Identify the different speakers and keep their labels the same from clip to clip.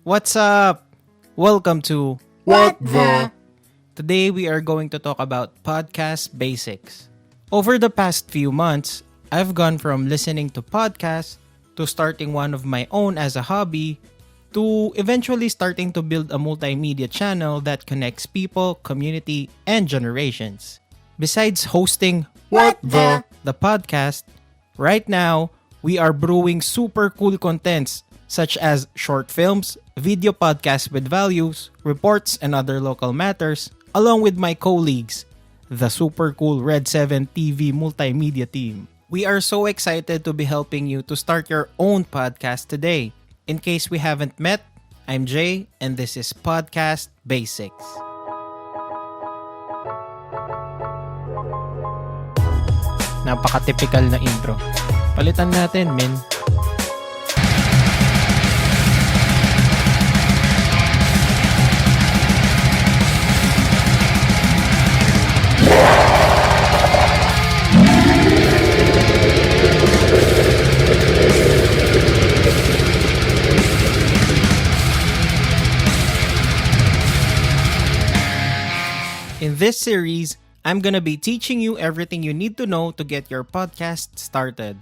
Speaker 1: What's up? Welcome to
Speaker 2: What the?
Speaker 1: Today we are going to talk about podcast basics. Over the past few months, I've gone from listening to podcasts to starting one of my own as a hobby to eventually starting to build a multimedia channel that connects people, community, and generations. Besides hosting
Speaker 2: What the?
Speaker 1: the podcast, right now we are brewing super cool contents such as short films, video podcasts with values, reports, and other local matters, along with my colleagues, the super cool Red 7 TV multimedia team. We are so excited to be helping you to start your own podcast today. In case we haven't met, I'm Jay, and this is Podcast Basics. Napaka-typical na intro. Palitan natin, men. In this series, I'm gonna be teaching you everything you need to know to get your podcast started.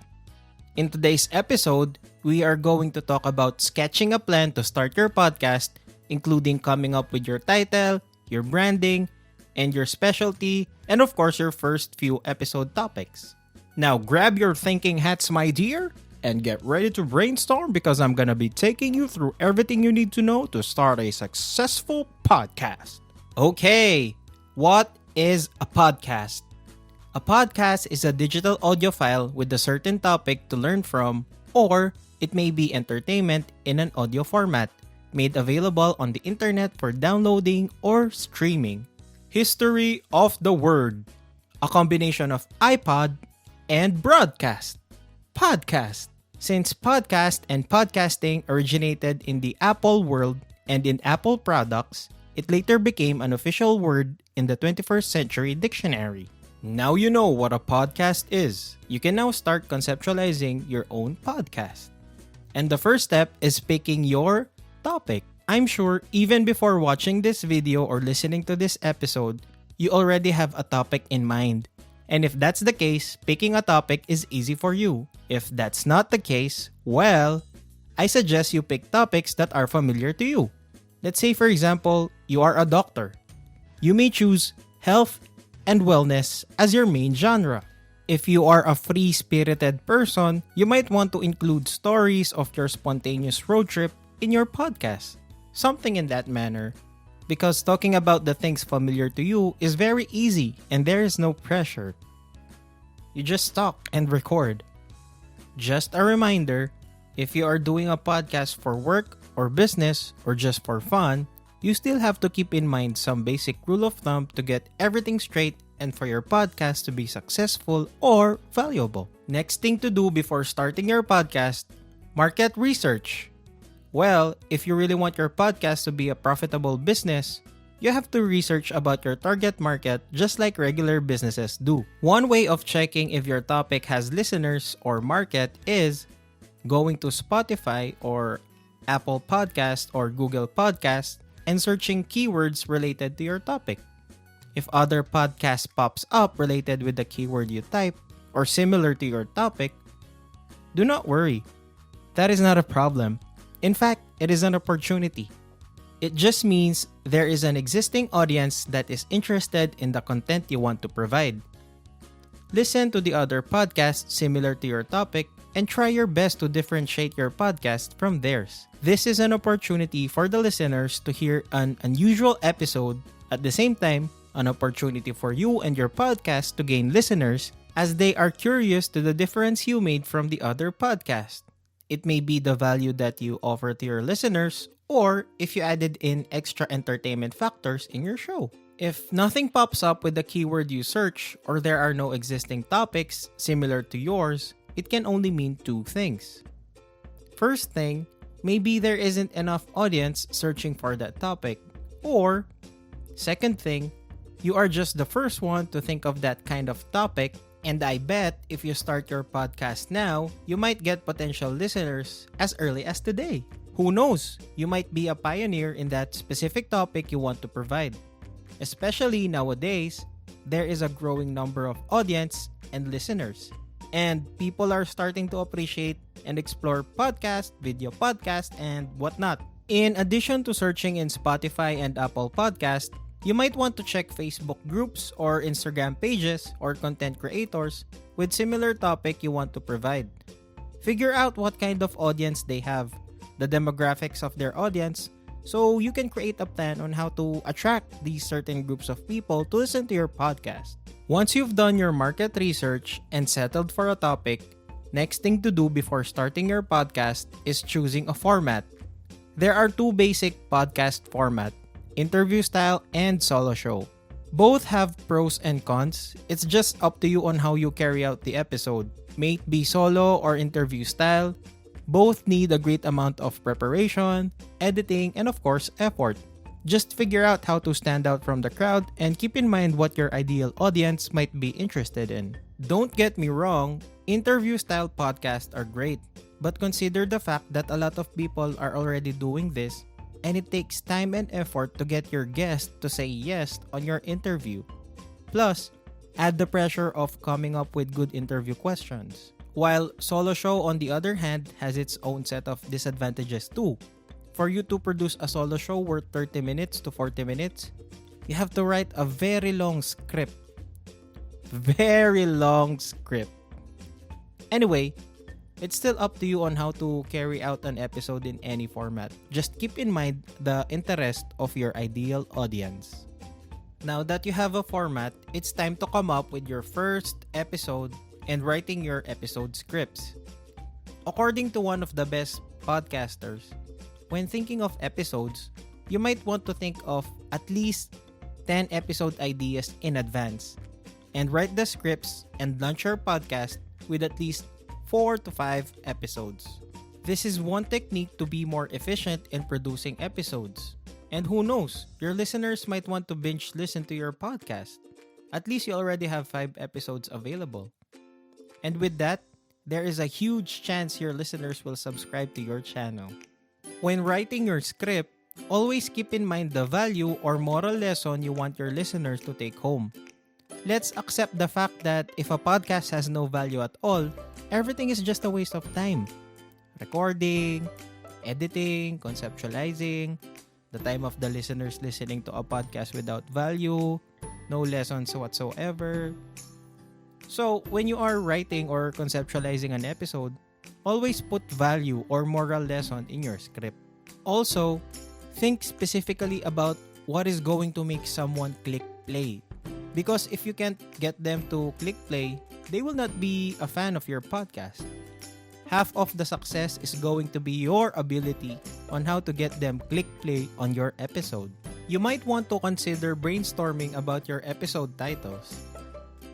Speaker 1: In today's episode, we are going to talk about sketching a plan to start your podcast, including coming up with your title, your branding, and your specialty, and of course your first few episode topics. Now grab your thinking hats, my dear, and get ready to brainstorm because I'm gonna be taking you through everything you need to know to start a successful podcast. Okay. What is a podcast? A podcast is a digital audio file with a certain topic to learn from, or it may be entertainment in an audio format, made available on the internet for downloading or streaming. History of the word. A combination of iPod and broadcast. Podcast. Since podcast and podcasting originated in the Apple world and in Apple products, it later became an official word in the 21st century dictionary. Now you know what a podcast is. You can now start conceptualizing your own podcast. And the first step is picking your topic. I'm sure even before watching this video or listening to this episode, you already have a topic in mind. And if that's the case, picking a topic is easy for you. If that's not the case, well, I suggest you pick topics that are familiar to you. Let's say, for example, you are a doctor. You may choose health and wellness as your main genre. If you are a free-spirited person, you might want to include stories of your spontaneous road trip in your podcast. Something in that manner. Because talking about the things familiar to you is very easy and there is no pressure. You just talk and record. Just a reminder, if you are doing a podcast for work or business or just for fun, you still have to keep in mind some basic rule of thumb to get everything straight and for your podcast to be successful or valuable. Next thing to do before starting your podcast, market research. Well, if you really want your podcast to be a profitable business, you have to research about your target market just like regular businesses do. One way of checking if your topic has listeners or market is going to Spotify or Apple Podcast or Google Podcast and searching keywords related to your topic. If other podcast pops up related with the keyword you type or similar to your topic, do not worry. That is not a problem. In fact, it is an opportunity. It just means there is an existing audience that is interested in the content you want to provide. Listen to the other podcasts similar to your topic and try your best to differentiate your podcast from theirs. This is an opportunity for the listeners to hear an unusual episode, at the same time, an opportunity for you and your podcast to gain listeners as they are curious to the difference you made from the other podcast. It may be the value that you offer to your listeners, or if you added in extra entertainment factors in your show. If nothing pops up with the keyword you search, or there are no existing topics similar to yours, it can only mean two things. First thing, maybe there isn't enough audience searching for that topic. Or, second thing, you are just the first one to think of that kind of topic, and I bet if you start your podcast now, you might get potential listeners as early as today. Who knows, you might be a pioneer in that specific topic you want to provide. Especially nowadays, there is a growing number of audience and listeners. And people are starting to appreciate and explore podcast, video podcast, and whatnot. In addition to searching in Spotify and Apple Podcast, you might want to check Facebook groups or Instagram pages or content creators with similar topic you want to provide. Figure out what kind of audience they have, the demographics of their audience, so you can create a plan on how to attract these certain groups of people to listen to your podcast. Once you've done your market research and settled for a topic, next thing to do before starting your podcast is choosing a format. There are two basic podcast format, interview style and solo show. Both have pros and cons. It's just up to you on how you carry out the episode. May it be solo or interview style, both need a great amount of preparation, editing, and of course, effort. Just figure out how to stand out from the crowd and keep in mind what your ideal audience might be interested in. Don't get me wrong, interview style podcasts are great, but consider the fact that a lot of people are already doing this and it takes time and effort to get your guest to say yes on your interview. Plus, add the pressure of coming up with good interview questions. While solo show on the other hand has its own set of disadvantages too. For you to produce a solo show worth 30 minutes to 40 minutes, you have to write a very long script. Very long script. Anyway, it's still up to you on how to carry out an episode in any format. Just keep in mind the interest of your ideal audience. Now that you have a format, it's time to come up with your first episode and writing your episode scripts. According to one of the best podcasters, when thinking of episodes, you might want to think of at least 10 episode ideas in advance and write the scripts and launch your podcast with at least 4 to 5 episodes. This is one technique to be more efficient in producing episodes. And who knows, your listeners might want to binge listen to your podcast. At least you already have 5 episodes available. And with that, there is a huge chance your listeners will subscribe to your channel. When writing your script, always keep in mind the value or moral lesson you want your listeners to take home. Let's accept the fact that if a podcast has no value at all, everything is just a waste of time. Recording, editing, conceptualizing, the time of the listeners listening to a podcast without value, no lessons whatsoever. So, when you are writing or conceptualizing an episode, always put value or moral lesson in your script. Also, think specifically about what is going to make someone click play. Because if you can't get them to click play, they will not be a fan of your podcast. Half of the success is going to be your ability on how to get them click play on your episode. You might want to consider brainstorming about your episode titles.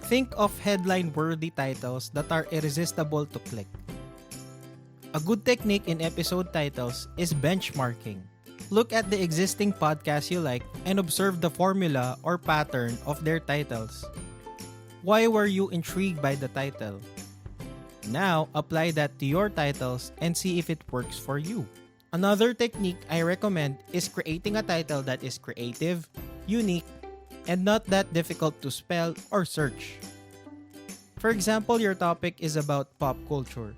Speaker 1: Think of headline-worthy titles that are irresistible to click. A good technique in episode titles is benchmarking. Look at the existing podcasts you like and observe the formula or pattern of their titles. Why were you intrigued by the title? Now, apply that to your titles and see if it works for you. Another technique I recommend is creating a title that is creative, unique, and not that difficult to spell or search. For example, your topic is about pop culture.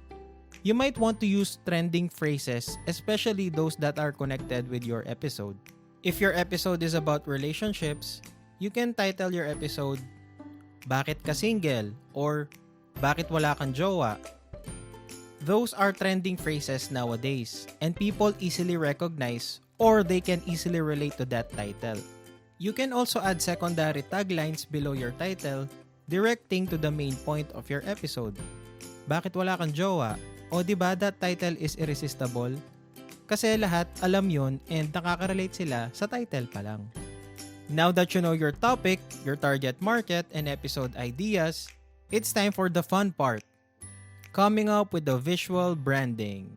Speaker 1: You might want to use trending phrases, especially those that are connected with your episode. If your episode is about relationships, you can title your episode, Bakit Ka Single? Or Bakit Wala Kang Jowa? Those are trending phrases nowadays, and people easily recognize or they can easily relate to that title. You can also add secondary taglines below your title, directing to the main point of your episode. Bakit wala kang jowa? O diba that title is irresistible? Kasi lahat alam yon and nakaka-relate sila sa title pa lang. Now that you know your topic, your target market, and episode ideas, it's time for the fun part. Coming up with the visual branding.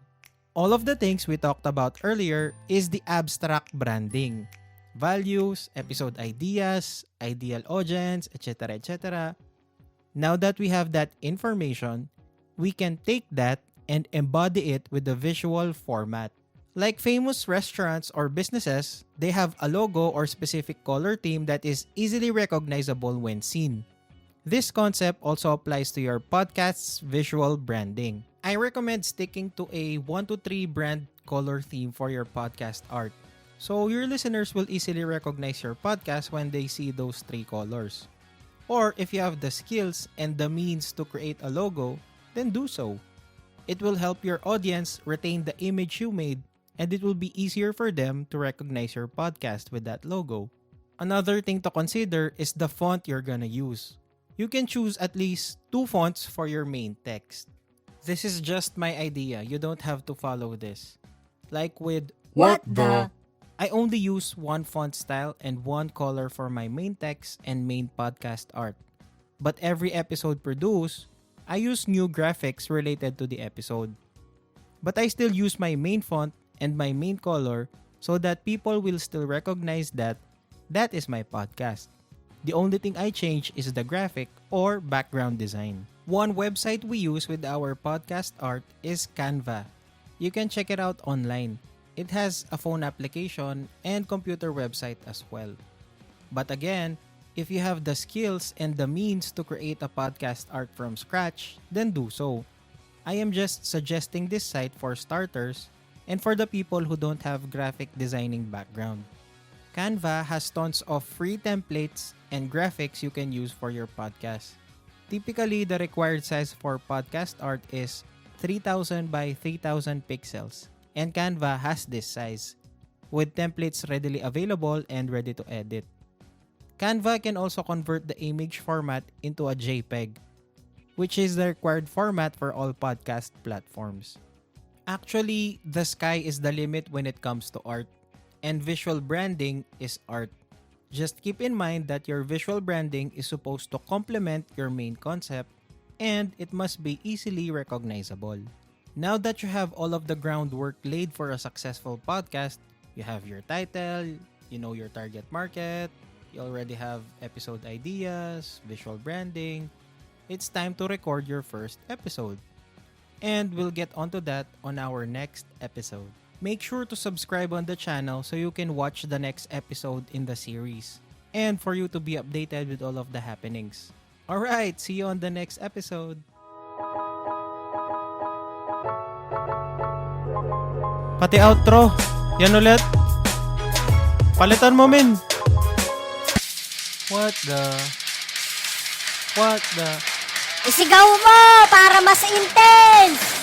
Speaker 1: All of the things we talked about earlier is the abstract branding. Values, episode ideas, ideal audience, etc. etc. Now that we have that information, we can take that and embody it with the visual format. Like famous restaurants or businesses, they have a logo or specific color theme that is easily recognizable when seen. This concept also applies to your podcast's visual branding. I recommend sticking to a 1 to 3 brand color theme for your podcast art, so your listeners will easily recognize your podcast when they see those 3 colors. Or if you have the skills and the means to create a logo, then do so. It will help your audience retain the image you made, and it will be easier for them to recognize your podcast with that logo. Another thing to consider is the font you're gonna use. You can choose at least 2 fonts for your main text. This is just my idea. You don't have to follow this. Like with
Speaker 2: What the?
Speaker 1: I only use 1 font style and 1 color for my main text and main podcast art. But every episode produced, I use new graphics related to the episode. But I still use my main font and my main color so that people will still recognize that is my podcast. The only thing I change is the graphic or background design. One website we use with our podcast art is Canva. You can check it out online. It has a phone application and computer website as well. But again, if you have the skills and the means to create a podcast art from scratch, then do so. I am just suggesting this site for starters and for the people who don't have graphic designing background. Canva has tons of free templates and graphics you can use for your podcast. Typically, the required size for podcast art is 3000 by 3000 pixels, and Canva has this size, with templates readily available and ready to edit. Canva can also convert the image format into a JPEG, which is the required format for all podcast platforms. Actually, the sky is the limit when it comes to art, and visual branding is art. Just keep in mind that your visual branding is supposed to complement your main concept, and it must be easily recognizable. Now that you have all of the groundwork laid for a successful podcast, you have your title, you know your target market, you already have episode ideas, visual branding, it's time to record your first episode. And we'll get onto that on our next episode. Make sure to subscribe on the channel so you can watch the next episode in the series, and for you to be updated with all of the happenings. Alright, see you on the next episode. Pati outro, yan ulit. Palitan mo, min. What the?
Speaker 2: Isigaw mo para mas intense!